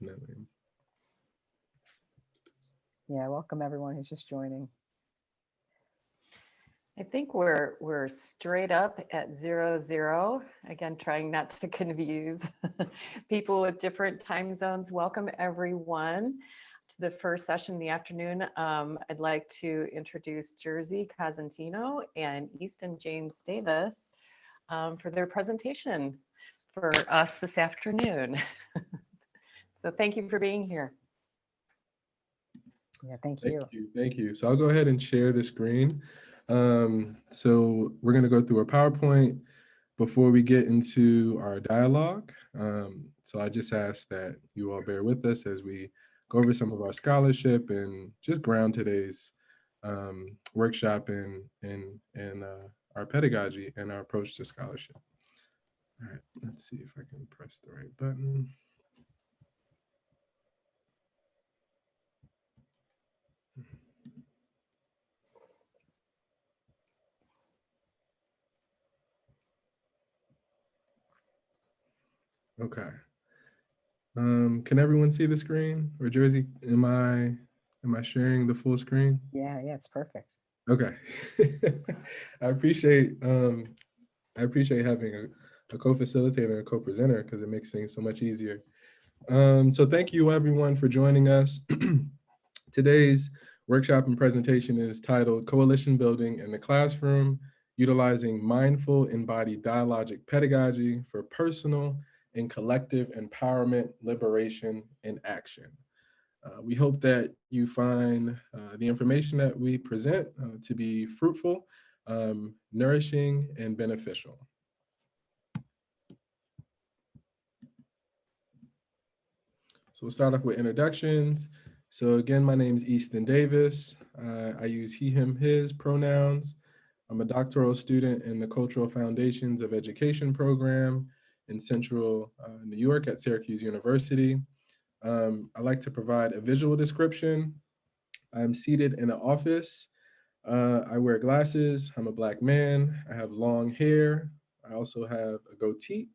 definitely. Yeah, welcome everyone who's just joining. I think we're straight up at 00. Again, trying not to confuse people with different time zones. Welcome everyone to the first session in the afternoon. I'd like to introduce Jersey Cosantino and Easton James Davis for their presentation for us this afternoon. So thank you for being here. Yeah, thank you. Thank you. So I'll go ahead and share the screen. So we're going to go through a PowerPoint before we get into our dialogue. So I just ask that you all bear with us as we go over some of our scholarship and just ground today's workshop in our pedagogy and our approach to scholarship. All right, let's see if I can press the right button. Okay. Can everyone see the screen? Or Jersey, am I sharing the full screen? Yeah, it's perfect. Okay. I appreciate having a co-facilitator and a co-presenter because it makes things so much easier. So thank you everyone for joining us. Today's workshop and presentation is titled Coalition Building in the Classroom, Utilizing Mindful Embodied Dialogic Pedagogy for Personal and Collective Empowerment, Liberation, and Action. We hope that you find the information that we present to be fruitful, nourishing, and beneficial. So we'll start off with introductions. So again, my name is Easton Davis. I use he, him, his pronouns. I'm a doctoral student in the Cultural Foundations of Education program in Central New York at Syracuse University. I like to provide a visual description. I'm seated in an office. I wear glasses. I'm a Black man. I have long hair. I also have a goatee.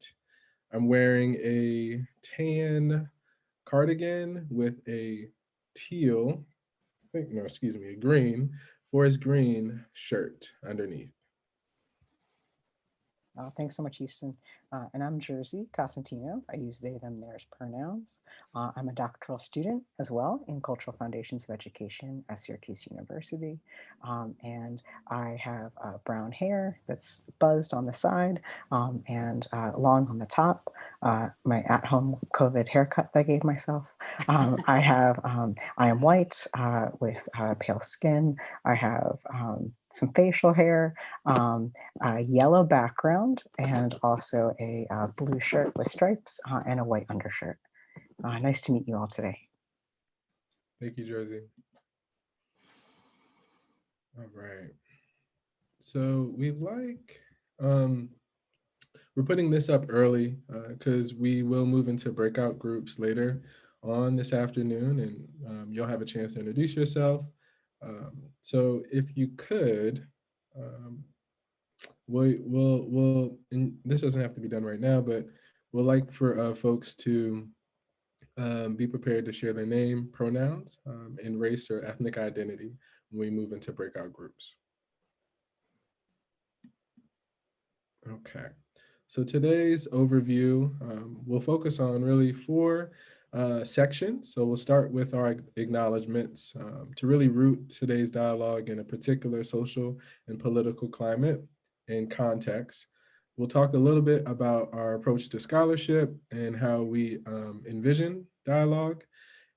I'm wearing a tan cardigan with a teal, a green, forest green shirt underneath. Thanks so much, Easton. And I'm Jersey Cosantino. I use they, them, theirs pronouns. I'm a doctoral student as well in Cultural Foundations of Education at Syracuse University. And I have brown hair that's buzzed on the side and long on the top. My at-home COVID haircut that I gave myself. I am white with pale skin. I have some facial hair, a yellow background, and also a blue shirt with stripes and a white undershirt. Nice to meet you all today. Thank you, Jersey. All right. So we're putting this up early because we will move into breakout groups later on this afternoon, and you'll have a chance to introduce yourself. So if you could, and this doesn't have to be done right now, but we'll like for folks to be prepared to share their name, pronouns, and race or ethnic identity when we move into breakout groups. Okay. So today's overview will focus on really 4 sections. So we'll start with our acknowledgements to really root today's dialogue in a particular social and political climate and context. We'll talk a little bit about our approach to scholarship and how we envision dialogue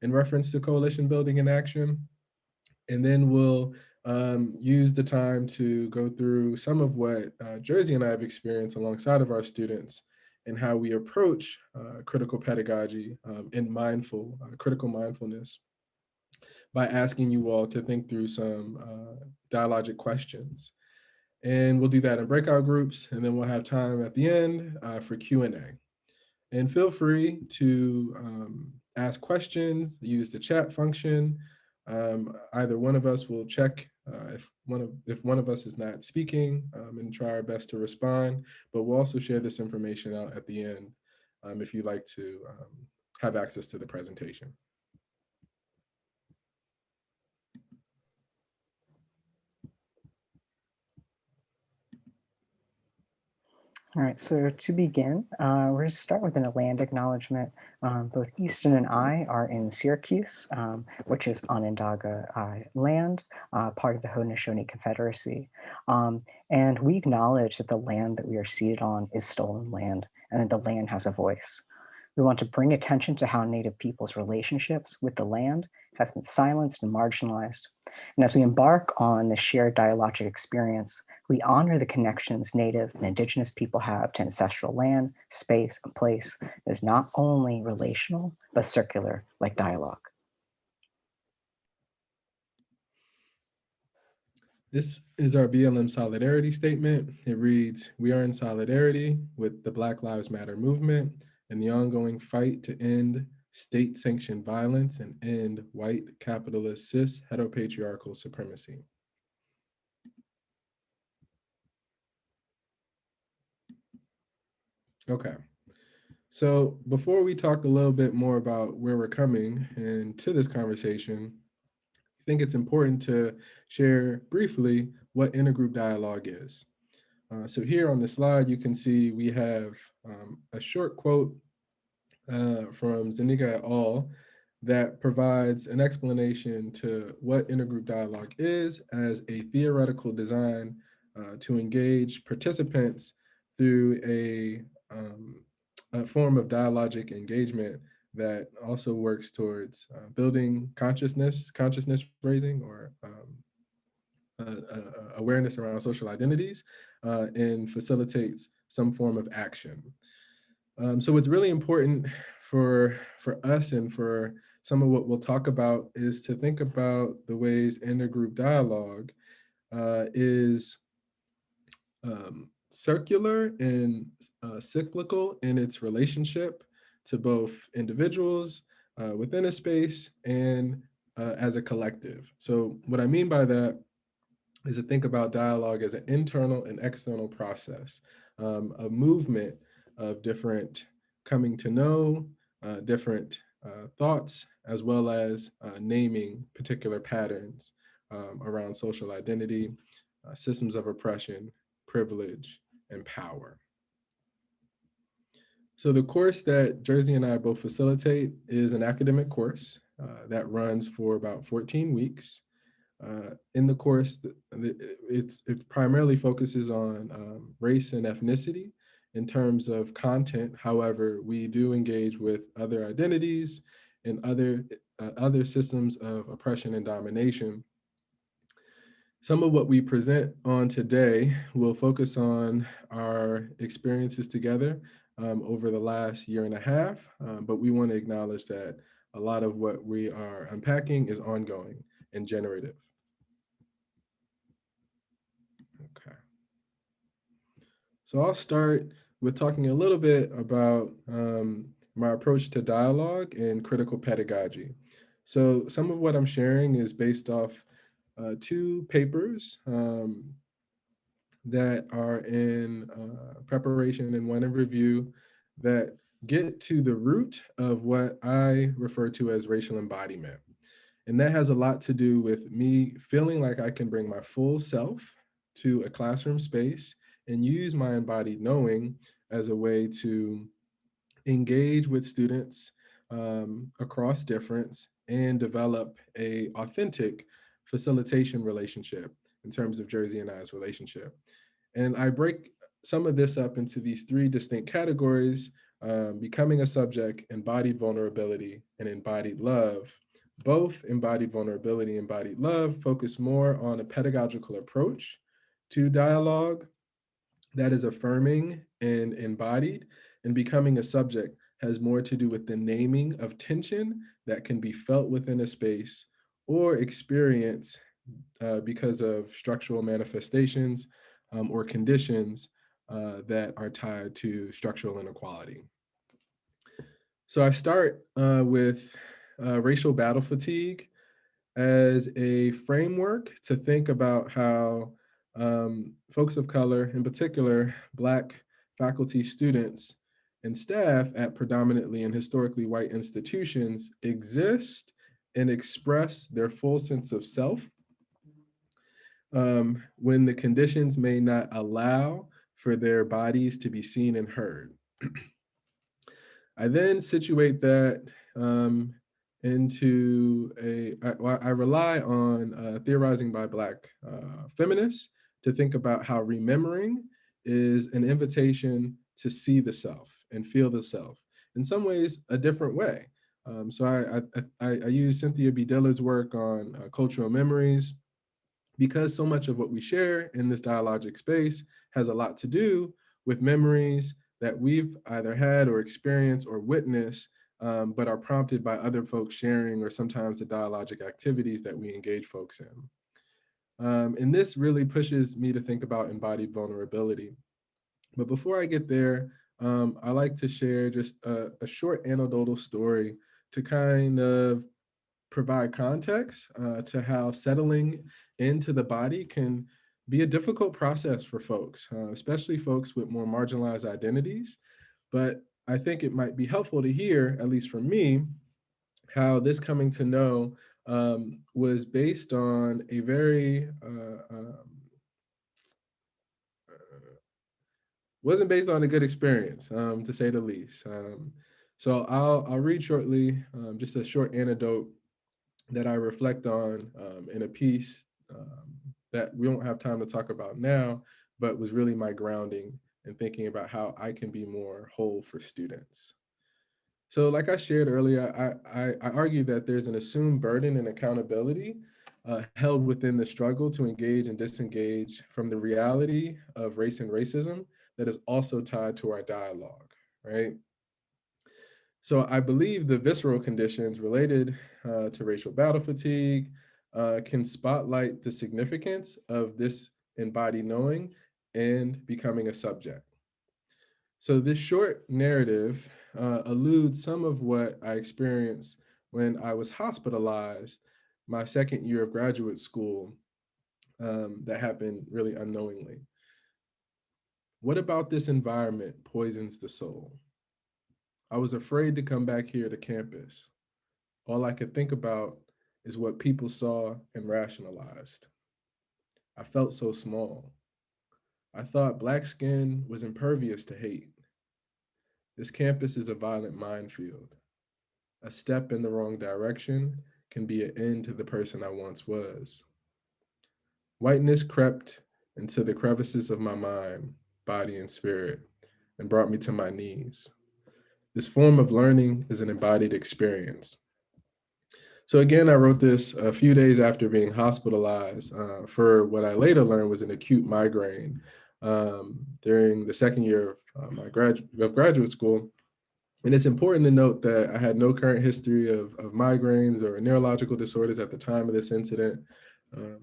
in reference to coalition building and action. And then we'll use the time to go through some of what Jersey and I have experienced alongside of our students and how we approach critical pedagogy and critical mindfulness by asking you all to think through some dialogic questions. And we'll do that in breakout groups, and then we'll have time at the end for Q&A. And feel free to ask questions, use the chat function. Either one of us will check if one of us is not speaking and try our best to respond, but we'll also share this information out at the end if you'd like to have access to the presentation. All right, so to begin, we're going to start with a land acknowledgement. Both Easton and I are in Syracuse, which is Onondaga land, part of the Haudenosaunee Confederacy. And we acknowledge that the land that we are seated on is stolen land and that the land has a voice. We want to bring attention to how Native people's relationships with the land has been silenced and marginalized. And as we embark on this shared dialogic experience, we honor the connections Native and Indigenous people have to ancestral land, space, and place that is not only relational, but circular, like dialogue. This is our BLM solidarity statement. It reads, "We are in solidarity with the Black Lives Matter movement and the ongoing fight to end state-sanctioned violence and end white capitalist cis heteropatriarchal supremacy." Okay, so before we talk a little bit more about where we're coming into this conversation, I think it's important to share briefly what intergroup dialogue is. So here on the slide, you can see we have a short quote from Zuniga et al. That provides an explanation to what intergroup dialogue is as a theoretical design to engage participants through a form of dialogic engagement that also works towards building consciousness raising, or awareness around social identities, and facilitates some form of action. So what's really important for us and for some of what we'll talk about is to think about the ways intergroup dialogue is circular and cyclical in its relationship to both individuals within a space and as a collective. So what I mean by that is to think about dialogue as an internal and external process, a movement of different coming to know, different thoughts, as well as naming particular patterns around social identity, systems of oppression, privilege, and power. So the course that Jersey and I both facilitate is an academic course that runs for about 14 weeks. In the course, it primarily focuses on race and ethnicity in terms of content. However, we do engage with other identities and other systems of oppression and domination. Some of what we present on today will focus on our experiences together over the last year and a half, but we want to acknowledge that a lot of what we are unpacking is ongoing and generative. Okay. So I'll start with talking a little bit about my approach to dialogue and critical pedagogy. So some of what I'm sharing is based off two papers that are in preparation and one in review that get to the root of what I refer to as racial embodiment. And that has a lot to do with me feeling like I can bring my full self to a classroom space and use my embodied knowing as a way to engage with students across difference and develop a authentic facilitation relationship in terms of Jersey and I's relationship. And I break some of this up into these three distinct categories: becoming a subject, embodied vulnerability, and embodied love. Both embodied vulnerability and embodied love focus more on a pedagogical approach to dialogue that is affirming and embodied, and becoming a subject has more to do with the naming of tension that can be felt within a space or experience because of structural manifestations or conditions that are tied to structural inequality. So I start with racial battle fatigue as a framework to think about how folks of color, in particular, Black faculty students and staff at predominantly and historically white institutions exist and express their full sense of self when the conditions may not allow for their bodies to be seen and heard. I then situate that into I rely on theorizing by Black feminists to think about how remembering is an invitation to see the self and feel the self, in some ways a different way. So I use Cynthia B. Dillard's work on cultural memories, because so much of what we share in this dialogic space has a lot to do with memories that we've either had or experienced or witnessed, but are prompted by other folks sharing, or sometimes the dialogic activities that we engage folks in. And this really pushes me to think about embodied vulnerability. But before I get there, I like to share just a short anecdotal story to kind of provide context to how settling into the body can be a difficult process for folks, especially folks with more marginalized identities. But I think it might be helpful to hear, at least for me, how this coming to know was based on a very, wasn't based on a good experience, to say the least. So I'll read shortly just a short anecdote that I reflect on in a piece that we don't have time to talk about now, but was really my grounding in thinking about how I can be more whole for students. So like I shared earlier, I argue that there's an assumed burden and accountability held within the struggle to engage and disengage from the reality of race and racism that is also tied to our dialogue, right? So I believe the visceral conditions related to racial battle fatigue can spotlight the significance of this embodied knowing and becoming a subject. So this short narrative alludes some of what I experienced when I was hospitalized my second year of graduate school, that happened really unknowingly. What about this environment poisons the soul? I was afraid to come back here to campus. All I could think about is what people saw and rationalized. I felt so small. I thought Black skin was impervious to hate. This campus is a violent minefield. A step in the wrong direction can be an end to the person I once was. Whiteness crept into the crevices of my mind, body, and spirit, and brought me to my knees. This form of learning is an embodied experience. So again, I wrote this a few days after being hospitalized for what I later learned was an acute migraine during the second year of my graduate school. And it's important to note that I had no current history of migraines or neurological disorders at the time of this incident.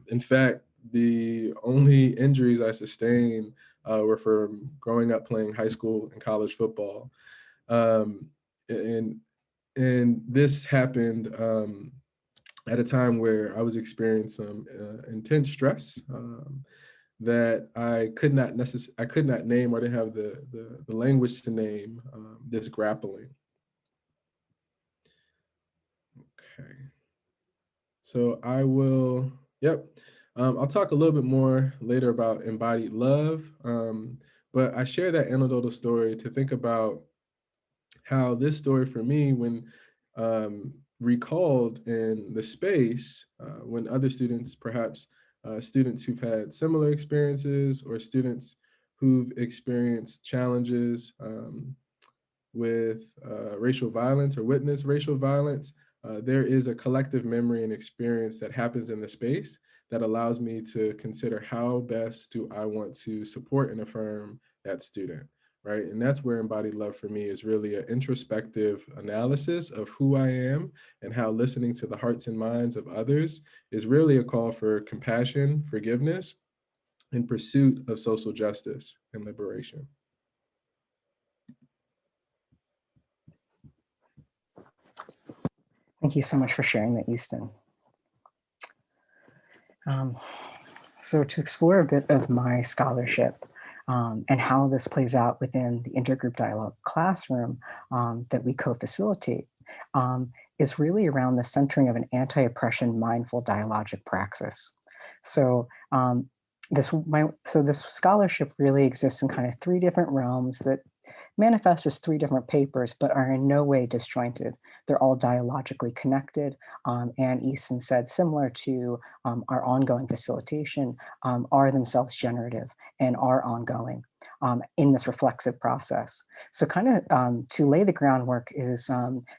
In fact, the only injuries I sustained were from growing up playing high school and college football. Um, and, and this happened at a time where I was experiencing some intense stress that I could not name, or didn't have the language to name this grappling. Okay, so I will, yep. I'll talk a little bit more later about embodied love, but I share that anecdotal story to think about how this story for me, when recalled in the space, when other students, perhaps students who've had similar experiences, or students who've experienced challenges with racial violence or witnessed racial violence, there is a collective memory and experience that happens in the space that allows me to consider how best do I want to support and affirm that student, right? And that's where embodied love for me is really an introspective analysis of who I am, and how listening to the hearts and minds of others is really a call for compassion, forgiveness, in pursuit of social justice and liberation. Thank you so much for sharing that, Easton. So to explore a bit of my scholarship, and how this plays out within the intergroup dialogue classroom that we co-facilitate is really around the centering of an anti-oppression mindful dialogic praxis. So this scholarship really exists in kind of three different realms that manifest as three different papers, but are in no way disjointed. They're all dialogically connected. And Easton said, similar to our ongoing facilitation, are themselves generative and are ongoing in this reflexive process. So kind of to lay the groundwork is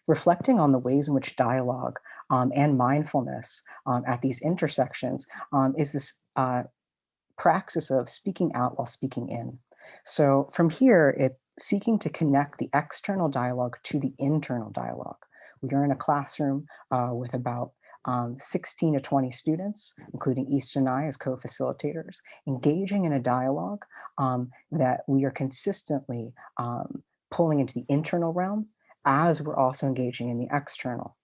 reflecting on the ways in which dialogue and mindfulness at these intersections is this praxis of speaking out while speaking in. So from here, it's seeking to connect the external dialogue to the internal dialogue. We are in a classroom with about 16 to 20 students, including Easton and I as co-facilitators, engaging in a dialogue that we are consistently pulling into the internal realm as we're also engaging in the external.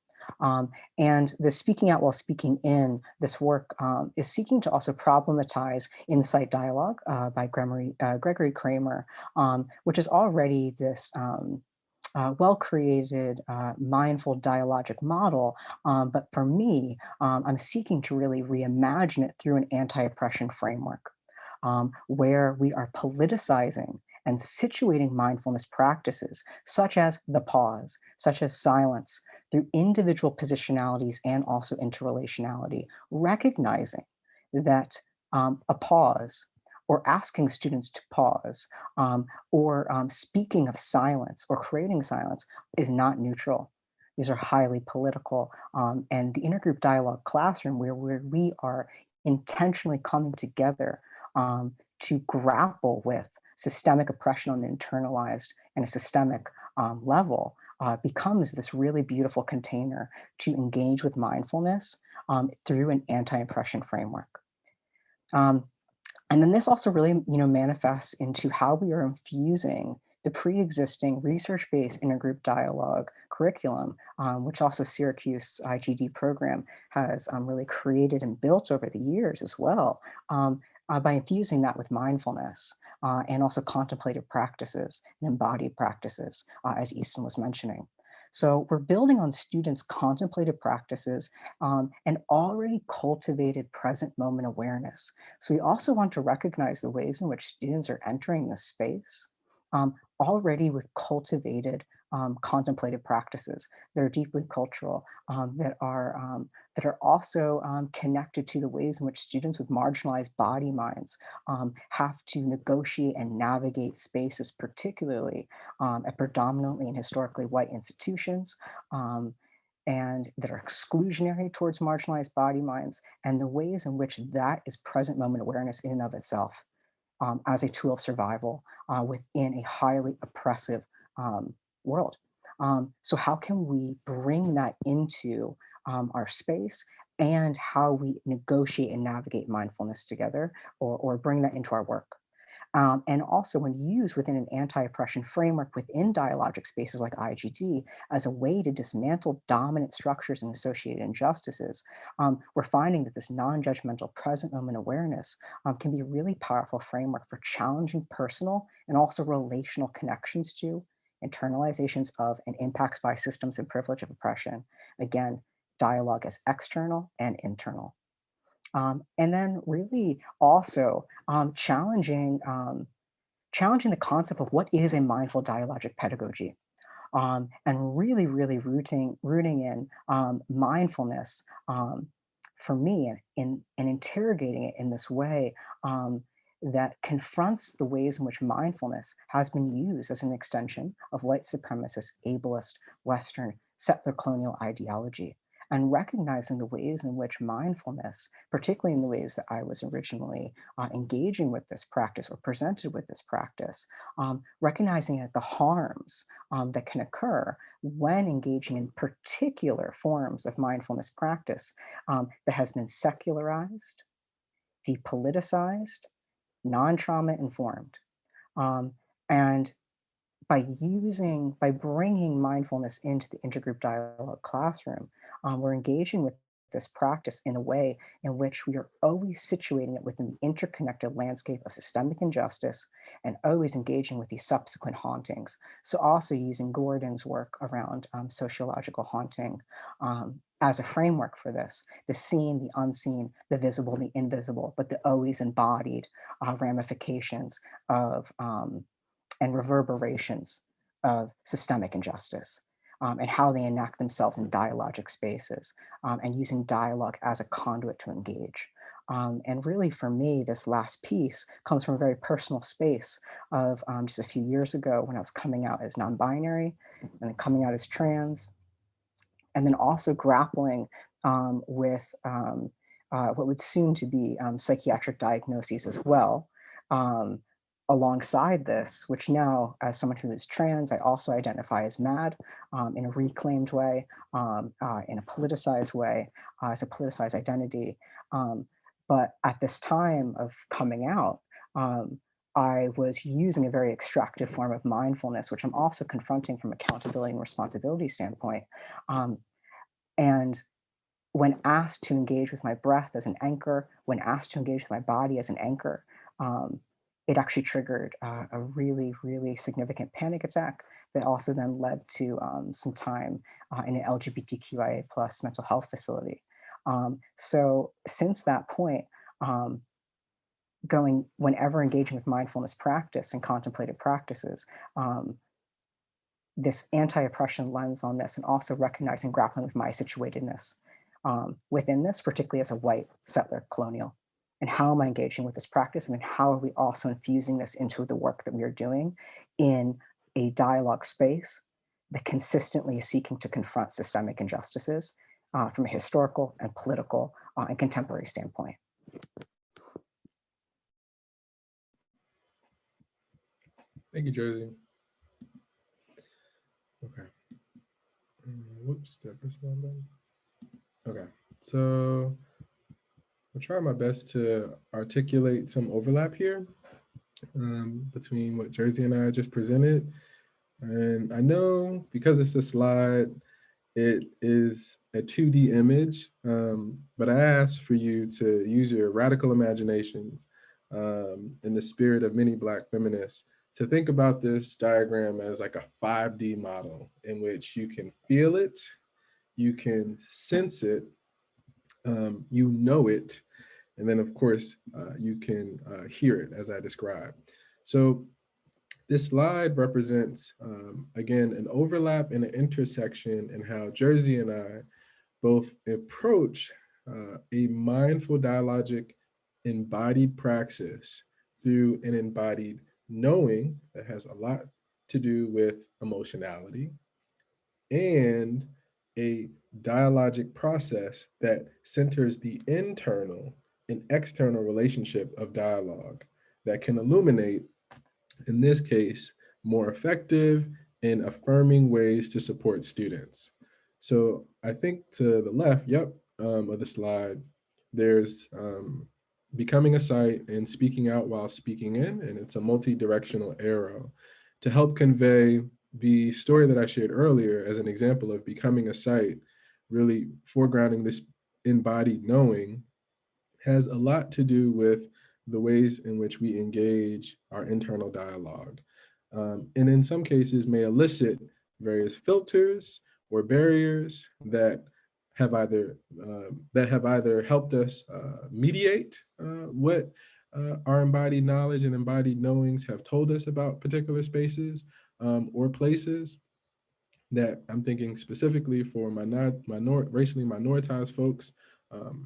And the speaking out while speaking in, this work is seeking to also problematize insight dialogue by Gregory Kramer, which is already this well-created, mindful dialogic model. But for me, I'm seeking to really reimagine it through an anti-oppression framework where we are politicizing and situating mindfulness practices, such as the pause, such as silence, through individual positionalities and also interrelationality, recognizing that a pause or asking students to pause or speaking of silence or creating silence is not neutral. These are highly political. And the intergroup dialogue classroom, where we are intentionally coming together to grapple with systemic oppression on an internalized and a systemic level, becomes this really beautiful container to engage with mindfulness through an anti-oppression framework. And then this also really, manifests into how we are infusing the pre-existing research-based intergroup dialogue curriculum, which also Syracuse IGD program has really created and built over the years as well, by infusing that with mindfulness and also contemplative practices and embodied practices, as Easton was mentioning. So we're building on students' contemplative practices and already cultivated present moment awareness. So we also want to recognize the ways in which students are entering this space already with cultivated contemplative practices that are deeply cultural, that are also connected to the ways in which students with marginalized body minds have to negotiate and navigate spaces, particularly at predominantly and historically white institutions. And that are exclusionary towards marginalized body minds, and the ways in which that is present moment awareness in and of itself as a tool of survival within a highly oppressive world. So how can we bring that into our space, and how we negotiate and navigate mindfulness together, or bring that into our work? And also when used within an anti-oppression framework within dialogic spaces like IGD as a way to dismantle dominant structures and associated injustices, we're finding that this non-judgmental present moment awareness can be a really powerful framework for challenging personal and also relational connections to, internalizations of, and impacts by systems and privilege of oppression. Again, dialogue as external and internal. And then really also challenging the concept of what is a mindful dialogic pedagogy, and really rooting in mindfulness for me, and interrogating it in this way that confronts the ways in which mindfulness has been used as an extension of white supremacist, ableist, Western, settler colonial ideology, and recognizing the ways in which mindfulness, particularly in the ways that I was originally engaging with this practice or presented with this practice, recognizing that the harms that can occur when engaging in particular forms of mindfulness practice that has been secularized, depoliticized, non-trauma informed. Um, and by bringing mindfulness into the intergroup dialogue classroom, we're engaging with this practice in a way in which we are always situating it within the interconnected landscape of systemic injustice and always engaging with these subsequent hauntings. So also using Gordon's work around sociological haunting as a framework for this, the seen, the unseen, the visible, the invisible, but the always embodied ramifications of and reverberations of systemic injustice. And how they enact themselves in dialogic spaces, and using dialogue as a conduit to engage. And really, for me, this last piece comes from a very personal space of just a few years ago when I was coming out as non-binary and then coming out as trans, and then also grappling with what would soon to be psychiatric diagnoses as well. Um, Alongside this, which now, as someone who is trans, I also identify as mad in a reclaimed way, in a politicized way, as a politicized identity. But at this time of coming out, I was using a very extractive form of mindfulness, which I'm also confronting from accountability and responsibility standpoint. Um, and when asked to engage with my breath as an anchor, when asked to engage with my body as an anchor, um, it actually triggered a really, really significant panic attack that also then led to some time in an LGBTQIA plus mental health facility. So since that point, um, going whenever engaging with mindfulness practice and contemplative practices, um, this anti-oppression lens on this, and also recognizing grappling with my situatedness within this, particularly as a white settler colonial. And how am I engaging with this practice? And then how are we also infusing this into the work that we are doing in a dialogue space that consistently is seeking to confront systemic injustices from a historical and political and contemporary standpoint. Thank you, Jersey. Okay. Whoops, did I press the wrong button? Okay, so I'll try my best to articulate some overlap here between what Jersey and I just presented. And I know because it's a slide, it is a 2D image, but I asked for you to use your radical imaginations in the spirit of many Black feminists to think about this diagram as like a 5D model in which you can feel it, you can sense it, you know it, and then of course you can hear it as I described. So this slide represents, again, an overlap and an intersection in how Jersey and I both approach a mindful dialogic embodied praxis through an embodied knowing that has a lot to do with emotionality, and a dialogic process that centers the internal and external relationship of dialogue that can illuminate, in this case, more effective and affirming ways to support students. So I think to the left, of the slide, there's becoming a site and speaking out while speaking in, and it's a multi-directional arrow to help convey the story that I shared earlier as an example of becoming a site, really foregrounding this embodied knowing, has a lot to do with the ways in which we engage our internal dialogue. And in some cases may elicit various filters or barriers that have either helped us mediate what our embodied knowledge and embodied knowings have told us about particular spaces or places, that I'm thinking specifically for racially minoritized folks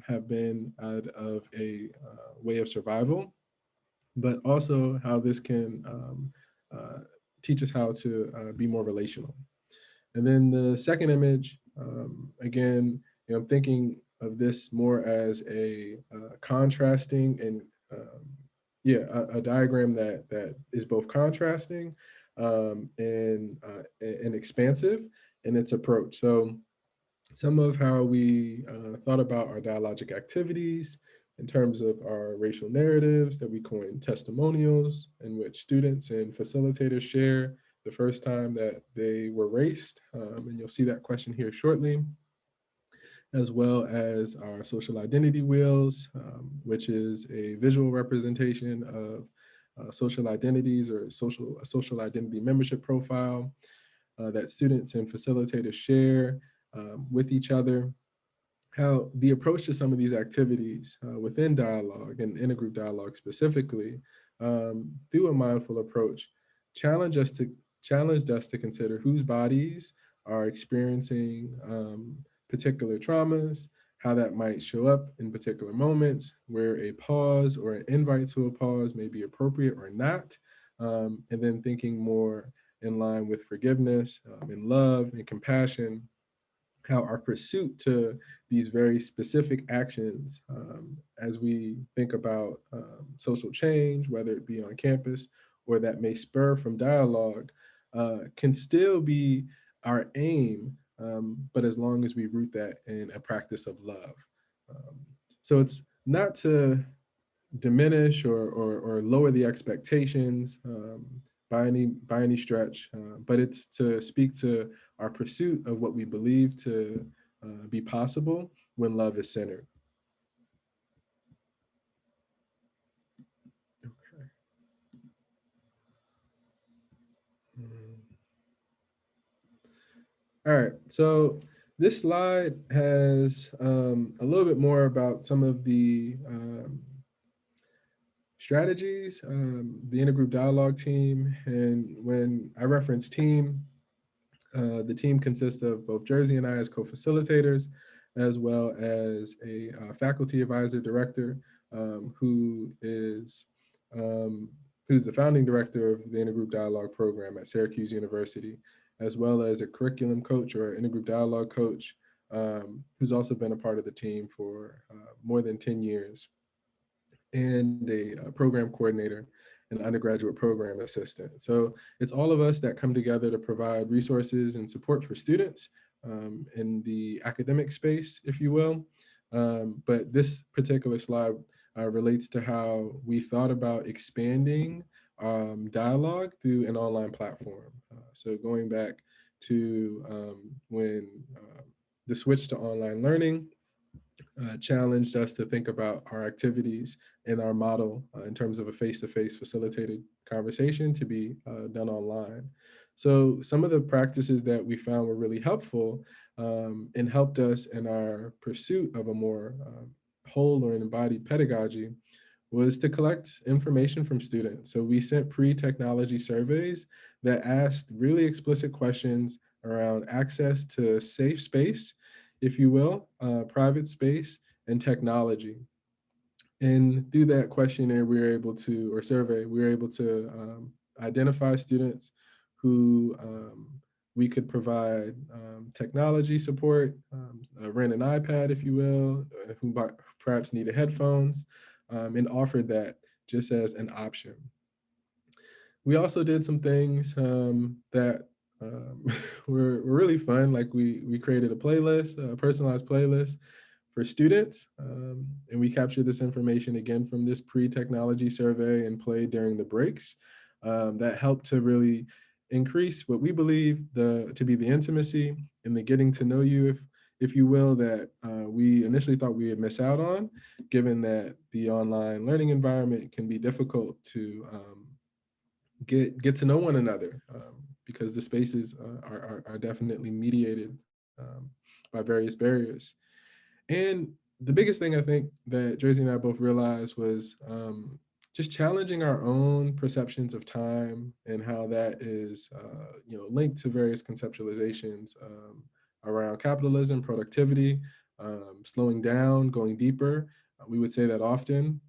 have been out of a way of survival, but also how this can teach us how to be more relational. And then the second image, again, I'm thinking of this more as a contrasting and a diagram that is both contrasting and expansive in its approach. So some of how we thought about our dialogic activities in terms of our racial narratives that we coined testimonials, in which students and facilitators share the first time that they were raced. And you'll see that question here shortly. as well as our social identity wheels, which is a visual representation of social identities or social identity membership profile that students and facilitators share with each other. How the approach to some of these activities within dialogue and intergroup dialogue specifically, through a mindful approach, challenge us to consider whose bodies are experiencing particular traumas, how that might show up in particular moments, where a pause or an invite to a pause may be appropriate or not, and then thinking more in line with forgiveness and love and compassion, how our pursuit to these very specific actions as we think about social change, whether it be on campus or that may spur from dialogue, can still be our aim, but as long as we root that in a practice of love. Um, so it's not to diminish or lower the expectations by any stretch, but it's to speak to our pursuit of what we believe to be possible when love is centered. Okay. All right, so this slide has a little bit more about some of the strategies, the intergroup dialogue team. And when I reference team, the team consists of both Jersey and I as co-facilitators, as well as a faculty advisor director who is who's the founding director of the Intergroup Dialogue program at Syracuse University, as well as a curriculum coach or intergroup dialogue coach who's also been a part of the team for more than 10 years, and a program coordinator and undergraduate program assistant. So it's all of us that come together to provide resources and support for students in the academic space, if you will. But this particular slide relates to how we thought about expanding dialogue through an online platform. So going back to when the switch to online learning challenged us to think about our activities and our model in terms of a face-to-face facilitated conversation to be done online. So some of the practices that we found were really helpful and helped us in our pursuit of a more whole or embodied pedagogy was to collect information from students. So we sent pre-technology surveys that asked really explicit questions around access to safe space, if you will, private space and technology. And through that questionnaire, we were able to, or survey, we were able to identify students who we could provide technology support, rent an iPad, if you will, who perhaps needed headphones, and offered that just as an option. We also did some things that were really fun. Like we created a playlist, a personalized playlist for students. And we captured this information again from this pre-technology survey and played during the breaks. That helped to really increase what we believe to be the intimacy and the getting to know you, if you will, that we initially thought we would miss out on, given that the online learning environment can be difficult to get to know one another, because the spaces are definitely mediated by various barriers. And the biggest thing I think that Jersey and I both realized was just challenging our own perceptions of time and how that is linked to various conceptualizations around capitalism, productivity, slowing down, going deeper. We would say that often,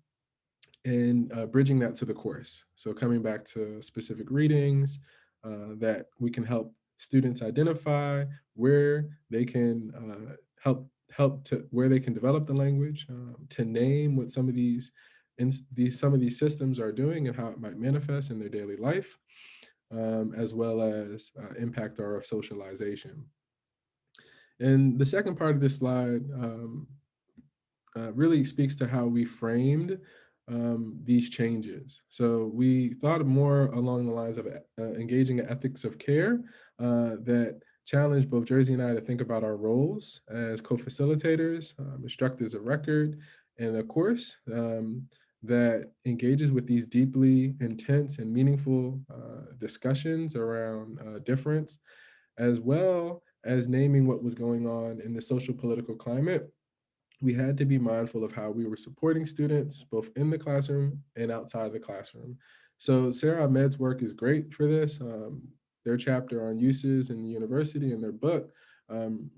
and bridging that to the course. So coming back to specific readings that we can help students identify where they can help to where they can develop the language, to name what some of these systems are doing and how it might manifest in their daily life, as well as impact our socialization. And the second part of this slide really speaks to how we framed these changes. So we thought more along the lines of engaging in ethics of care that challenged both Jersey and I to think about our roles as co-facilitators, instructors of record, and a course that engages with these deeply intense and meaningful discussions around difference, as well as naming what was going on in the social political climate. We had to be mindful of how we were supporting students, both in the classroom and outside the classroom. So Sarah Ahmed's work is great for this. Their chapter on uses in the university and their book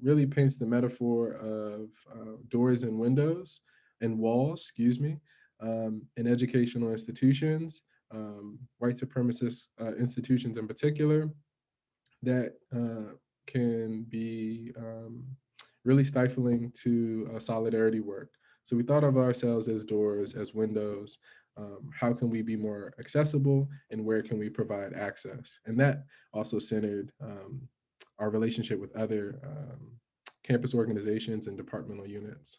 really paints the metaphor of doors and windows and walls, excuse me, in educational institutions, white supremacist institutions in particular, that can be really stifling to solidarity work. So we thought of ourselves as doors, as windows. How can we be more accessible, and where can we provide access? And that also centered our relationship with other campus organizations and departmental units.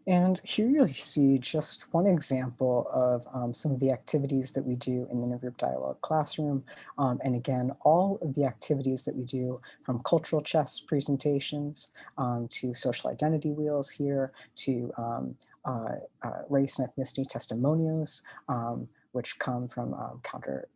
And here you see just one example of some of the activities that we do in the intergroup dialogue classroom. And again, all of the activities that we do, from cultural chess presentations to social identity wheels here, to race and ethnicity testimonials, which come from counter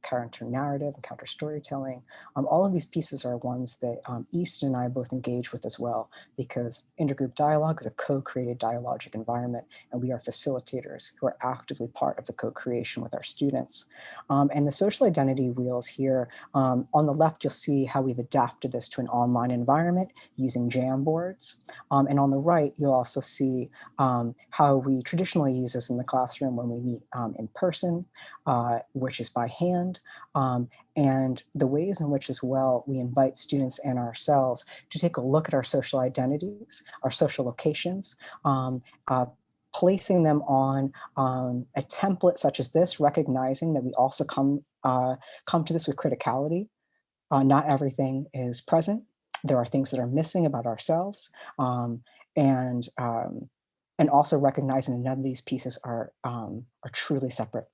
narrative and counter storytelling. All of these pieces are ones that Easton and I both engage with as well, because intergroup dialogue is a co-created dialogic environment, and we are facilitators who are actively part of the co-creation with our students. And the social identity wheels here, on the left, you'll see how we've adapted this to an online environment using Jamboards. And on the right, you'll also see how we traditionally use this in the classroom when we meet in person, which is by hand, and the ways in which as well we invite students and ourselves to take a look at our social identities, our social locations, placing them on a template such as this, recognizing that we also come to this with criticality. Not everything is present. There are things that are missing about ourselves, and also recognizing that none of these pieces are truly separate.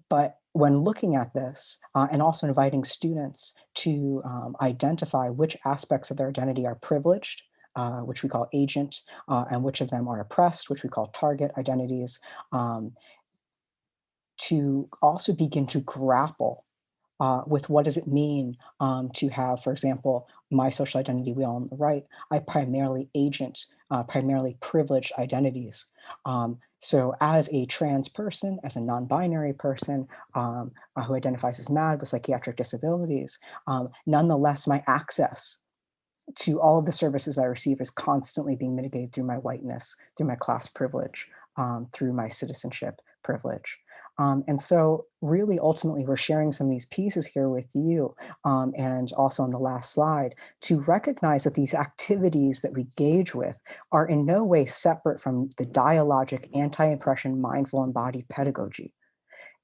But when looking at this, and also inviting students to identify which aspects of their identity are privileged, which we call agent, and which of them are oppressed, which we call target identities, to also begin to grapple with what does it mean to have, for example, my social identity wheel on the right, I primarily agent, primarily privileged identities. So as a trans person, as a non-binary person who identifies as MAD with psychiatric disabilities, nonetheless, my access to all of the services I receive is constantly being mitigated through my whiteness, through my class privilege, through my citizenship privilege. And so really, ultimately, we're sharing some of these pieces here with you, and also on the last slide, to recognize that these activities that we engage with are in no way separate from the dialogic, anti-oppression, mindful, embodied pedagogy.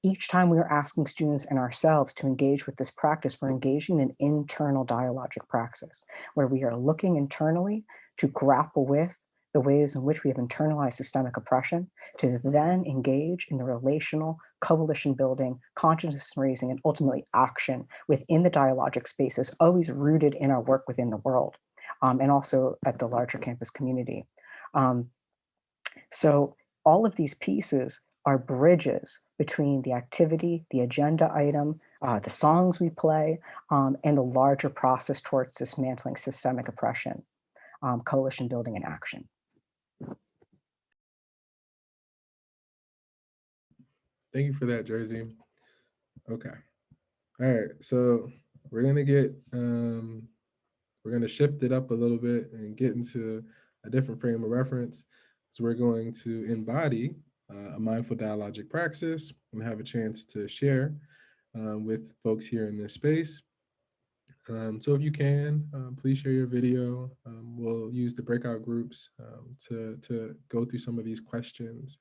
Each time we are asking students and ourselves to engage with this practice, we're engaging in an internal dialogic praxis, where we are looking internally to grapple with the ways in which we have internalized systemic oppression, to then engage in the relational, coalition building, consciousness raising, and ultimately action within the dialogic spaces, always rooted in our work within the world, and also at the larger campus community. So all of these pieces are bridges between the activity, the agenda item, the songs we play, and the larger process towards dismantling systemic oppression, coalition building, and action. Thank you for that, Jersey. Okay. All right. So we're gonna get we're gonna shift it up a little bit and get into a different frame of reference. So we're going to embody a mindful dialogic praxis and have a chance to share with folks here in this space. So if you can, please share your video. We'll use the breakout groups to go through some of these questions.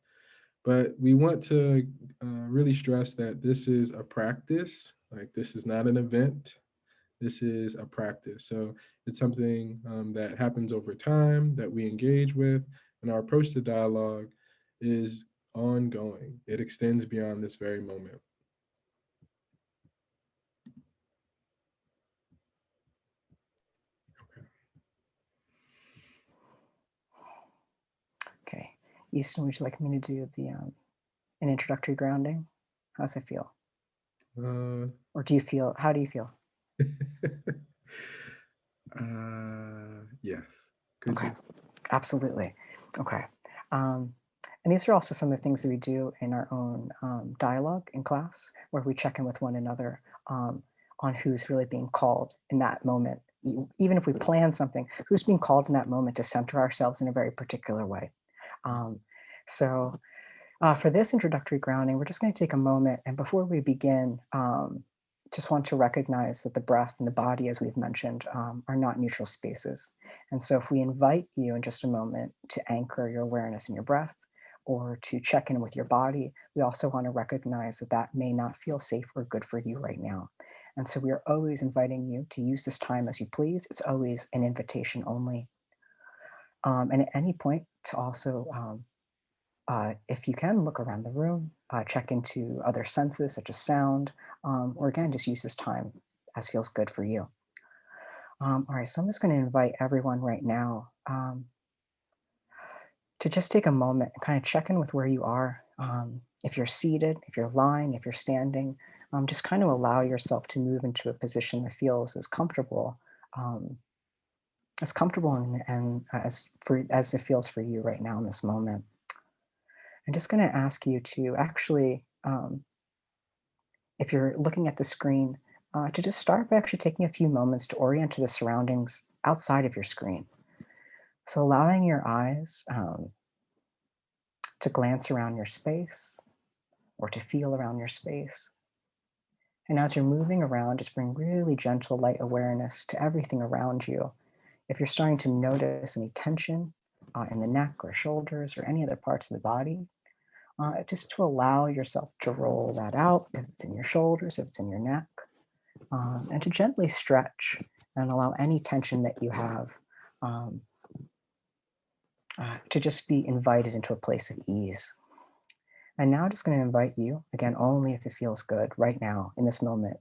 But we want to really stress that this is a practice. Like, this is not an event. This is a practice. So it's something that happens over time, that we engage with. And our approach to dialogue is ongoing. It extends beyond this very moment. Okay. Okay. Easton, would you like me to do the an introductory grounding? How's it feel? Or do you feel, how do you feel? Yes. Could Okay, you? absolutely. Okay. And these are also some of the things that we do in our own dialogue in class, where we check in with one another on who's really being called in that moment. Even if we plan something, who's being called in that moment to center ourselves in a very particular way. Um, so for this introductory grounding, we're just going to take a moment. And before we begin, just want to recognize that the breath and the body, as we've mentioned, are not neutral spaces. And so if we invite you in just a moment to anchor your awareness in your breath or to check in with your body, we also want to recognize that that may not feel safe or good for you right now. And so we are always inviting you to use this time as you please. It's always an invitation only. And at any point to also if you can, look around the room, check into other senses such as sound, or again, just use this time as feels good for you. All right, so I'm just going to invite everyone right now to just take a moment and kind of check in with where you are. If you're seated, if you're lying, if you're standing, just kind of allow yourself to move into a position that feels um, as comfortable and as it feels for you right now in this moment. I'm just going to ask you to actually, if you're looking at the screen, to just start by actually taking a few moments to orient to the surroundings outside of your screen. So allowing your eyes to glance around your space or to feel around your space. And as you're moving around, just bring really gentle light awareness to everything around you. If you're starting to notice any tension in the neck or shoulders or any other parts of the body, just to allow yourself to roll that out, if it's in your shoulders, if it's in your neck, and to gently stretch and allow any tension that you have um, to just be invited into a place of ease. And now I'm just going to invite you, again, only if it feels good right now in this moment,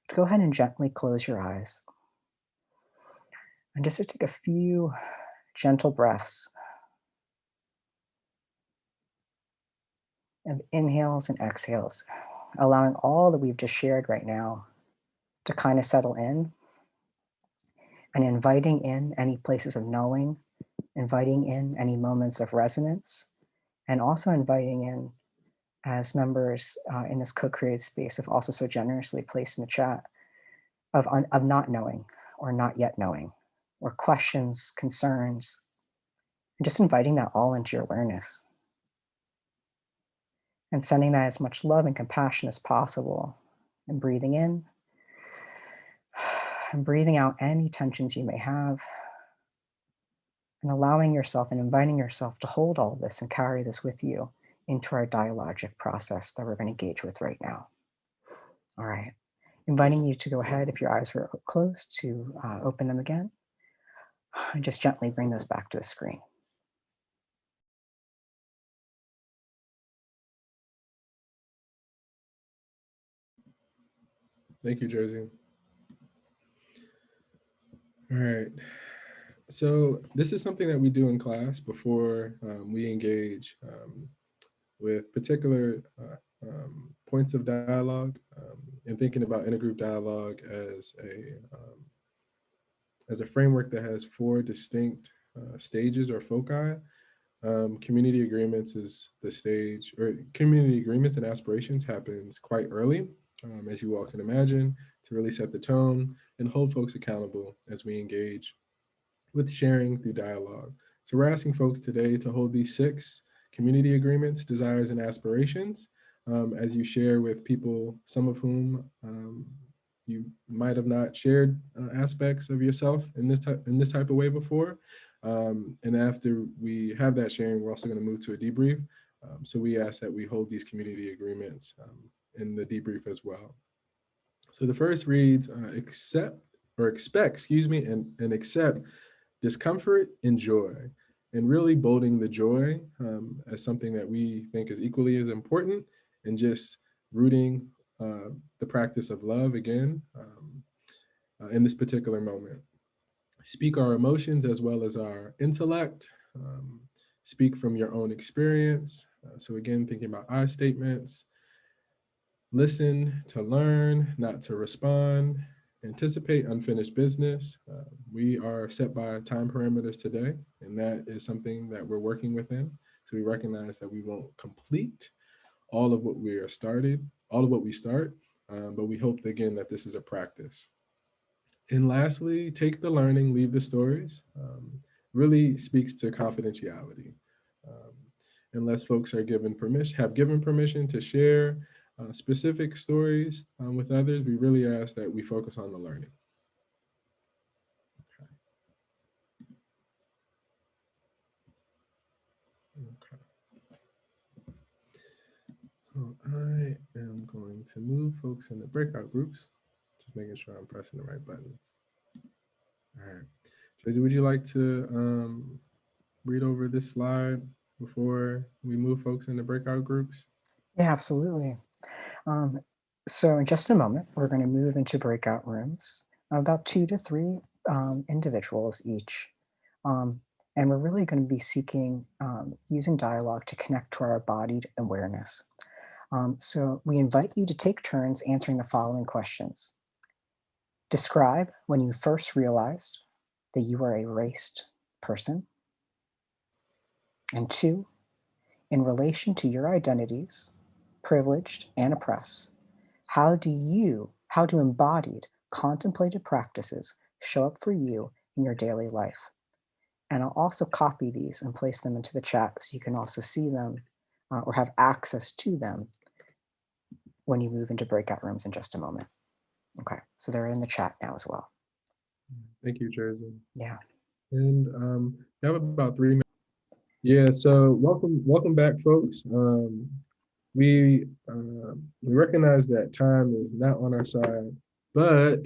to go ahead and gently close your eyes. And just to take a few gentle breaths of inhales and exhales, allowing all that we've just shared right now to kind of settle in and inviting in any places of knowing, inviting in any moments of resonance, and also inviting in, as members in this co-created space have also so generously placed in the chat, of not knowing or not yet knowing, or questions, concerns, and just inviting that all into your awareness. And sending that as much love and compassion as possible. And breathing in and breathing out any tensions you may have. And allowing yourself and inviting yourself to hold all this and carry this with you into our dialogic process that we're going to engage with right now. All right. Inviting you to go ahead, if your eyes were closed, to open them again and just gently bring those back to the screen. Thank you, Jersey. All right. So this is something that we do in class before we engage with particular points of dialogue and thinking about intergroup dialogue as a framework that has four distinct stages or foci. Community agreements is the stage, or community agreements and aspirations happens quite early, as you all can imagine, to really set the tone and hold folks accountable as we engage with sharing through dialogue. So we're asking folks today to hold these six community agreements, desires, and aspirations as you share with people, some of whom you might have not shared aspects of yourself in this type of way before. And after we have that sharing, we're also going to move to a debrief. So we ask that we hold these community agreements in the debrief as well. So the first reads, expect, and accept discomfort and joy. and really bolding the joy as something that we think is equally as important, and just rooting the practice of love again in this particular moment. Speak our emotions as well as our intellect. Speak from your own experience. So again, thinking about I statements. Listen to learn, not to respond. Anticipate unfinished business. We are set by time parameters today, and that is something that we're working within. So we recognize that we won't complete all of what we are started, all of what we start, but we hope again that this is a practice. And lastly, take the learning, leave the stories. Really speaks to confidentiality. Um, Unless folks are given permission to share specific stories with others, we really ask that we focus on the learning. Okay. So I am going to move folks into breakout groups, just making sure I'm pressing the right buttons. All right. Tracy, would you like to read over this slide before we move folks into breakout groups? Yeah, absolutely. So in just a moment, we're going to move into breakout rooms, about 2 to 3 individuals each. And we're really going to be seeking using dialogue to connect to our embodied awareness. So we invite you to take turns answering the following questions. Describe when you first realized that you were a erased person. And 2, in relation to your identities, privileged and oppressed, how do embodied contemplated practices show up for you in your daily life? And I'll also copy these and place them into the chat so you can also see them or have access to them when you move into breakout rooms in just a moment. Okay, so they're in the chat now as well. Thank you, Jersey. Yeah. And we have about 3 minutes. Yeah, so welcome back, folks. We recognize that time is not on our side, but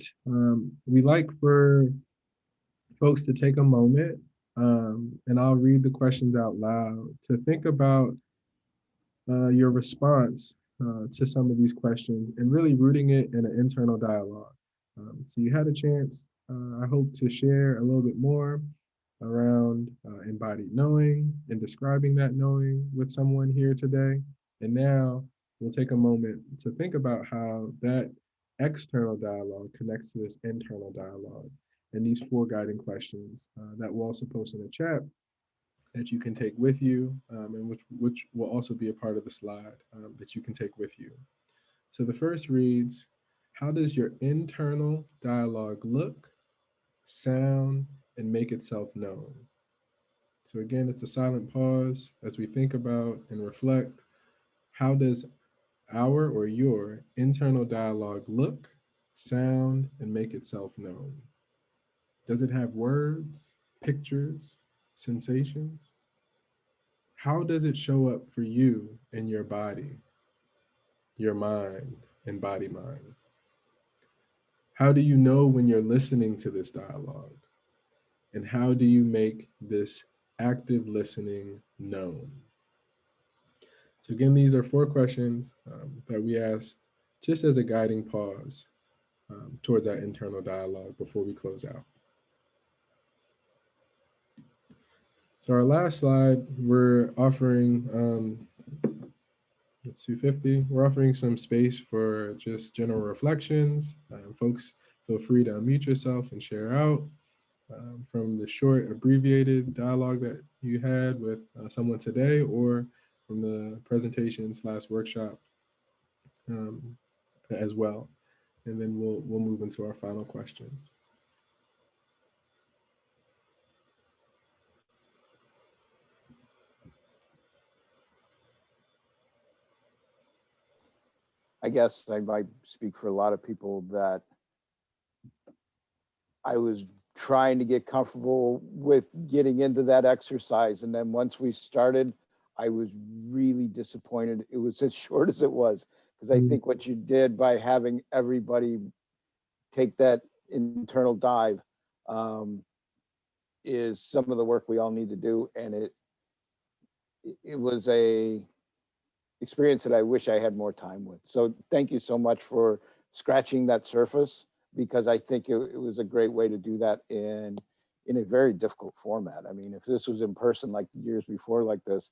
we like for folks to take a moment, and I'll read the questions out loud to think about your response to some of these questions and really rooting it in an internal dialogue. So you had a chance, I hope, to share a little bit more around embodied knowing and describing that knowing with someone here today. And now we'll take a moment to think about how that external dialogue connects to this internal dialogue and these 4 guiding questions that we'll also post in the chat that you can take with you, and which will also be a part of the slide that you can take with you. So the first reads, how does your internal dialogue look, sound, and make itself known? So again, it's a silent pause as we think about and reflect, how does our or your internal dialogue look, sound, and make itself known? Does it have words, pictures, sensations? How does it show up for you in your body, your mind, and body-mind? How do you know when you're listening to this dialogue? And how do you make this active listening known? So again, these are 4 questions that we asked just as a guiding pause towards our internal dialogue before we close out. So our last slide, we're offering, it's 2:50. We're offering some space for just general reflections. Folks, feel free to unmute yourself and share out from the short abbreviated dialogue that you had with someone today, or from the presentation/workshop as well. And then we'll move into our final questions. I guess I might speak for a lot of people that I was trying to get comfortable with getting into that exercise. And then once we started, I was really disappointed. It was as short as it was, because I think what you did by having everybody take that internal dive is some of the work we all need to do. And it was a experience that I wish I had more time with. So thank you so much for scratching that surface, because I think it was a great way to do that in a very difficult format. I mean, if this was in person like years before like this,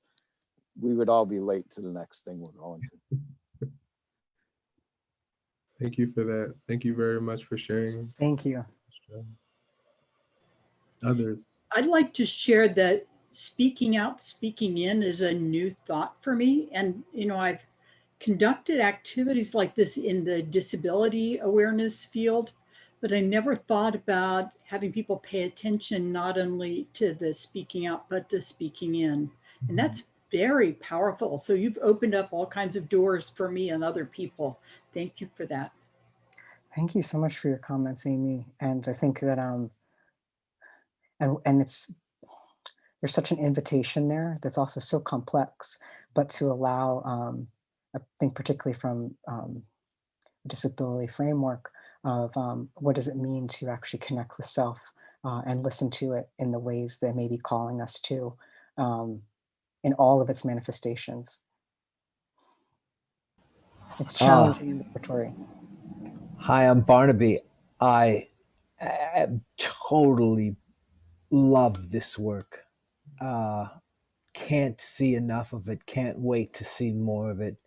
we would all be late to the next thing we're going to. Thank you for that. Thank you very much for sharing. Thank you. Others. I'd like to share that speaking out, speaking in is a new thought for me. And, I've conducted activities like this in the disability awareness field, but I never thought about having people pay attention not only to the speaking out, but the speaking in. And that's very powerful. So you've opened up all kinds of doors for me and other people. Thank you for that. Thank you so much for your comments, Amy. And I think that and there's such an invitation there that's also so complex, but to allow, I think particularly from a disability framework of what does it mean to actually connect with self and listen to it in the ways that may be calling us to in all of its manifestations. It's challenging in the inventory. Hi, I'm Barnaby. I totally love this work. Can't see enough of it. Can't wait to see more of it.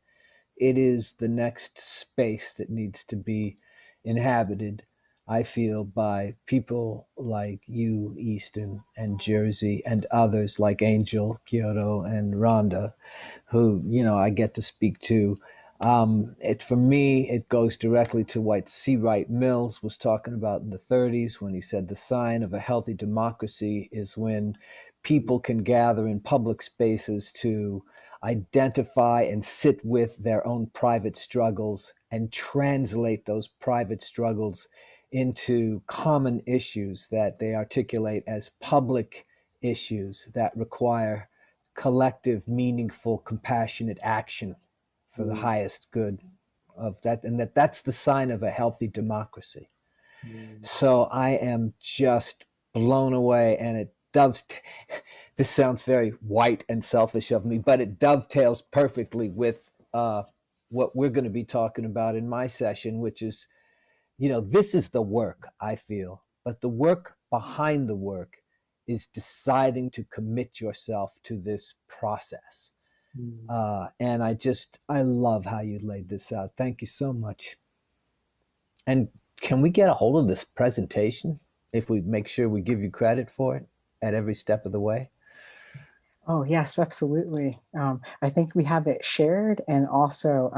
It is the next space that needs to be inhabited, I feel, by people like you, Easton, and Jersey, and others like Angel, Kyoto, and Rhonda, who, I get to speak to. For me, it goes directly to what C. Wright Mills was talking about in the 30s when he said the sign of a healthy democracy is when people can gather in public spaces to identify and sit with their own private struggles and translate those private struggles into common issues that they articulate as public issues that require collective, meaningful, compassionate action for the highest good of that, and that's the sign of a healthy democracy. So I am just blown away, and it this sounds very white and selfish of me, but it dovetails perfectly with what we're going to be talking about in my session, which is, this is the work, I feel, but the work behind the work is deciding to commit yourself to this process. And I love how you laid this out. Thank you so much. And can we get a hold of this presentation if we make sure we give you credit for it at every step of the way? Oh, yes, absolutely. I think we have it shared, and also,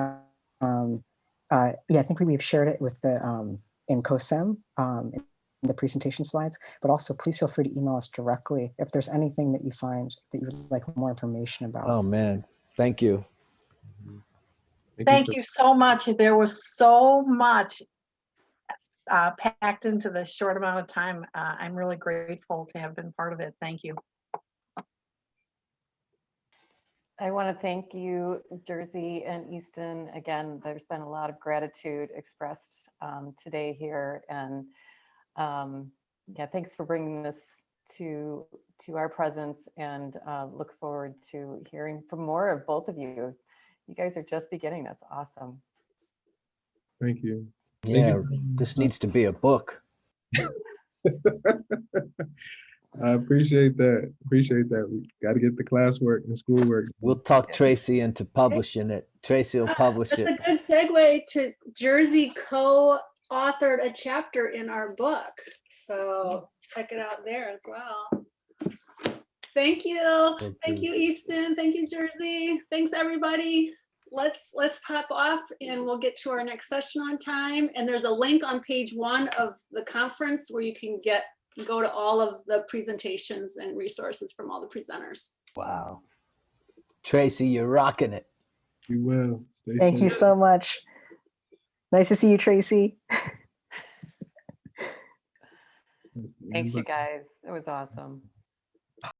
I think we've shared it with the in COSEM in the presentation slides, but also please feel free to email us directly if there's anything that you find that you would like more information about. Oh, man. Thank you. Thank you so much. There was so much packed into this short amount of time. I'm really grateful to have been part of it. Thank you. I want to thank you, Jersey and Easton. Again, there's been a lot of gratitude expressed today here, and yeah, thanks for bringing this to our presence, and look forward to hearing from more of both of you. You guys are just beginning. That's awesome. Thank you. Yeah, this needs to be a book. I appreciate that. Appreciate that. We got to get the classwork and schoolwork. We'll talk Tracy into publishing it. Tracy will publish it. That's a good segue to Jersey co-authored a chapter in our book. So check it out there as well. Thank you. Thank you, Easton. Thank you, Jersey. Thanks, everybody. Let's pop off and we'll get to our next session on time. And there's a link on page 1 of the conference where you can go to all of the presentations and resources from all the presenters. Wow. Tracy, you're rocking it. You will. Stay Thank you safe. so much. Nice to see you, Tracy. Thanks, you guys. It was awesome.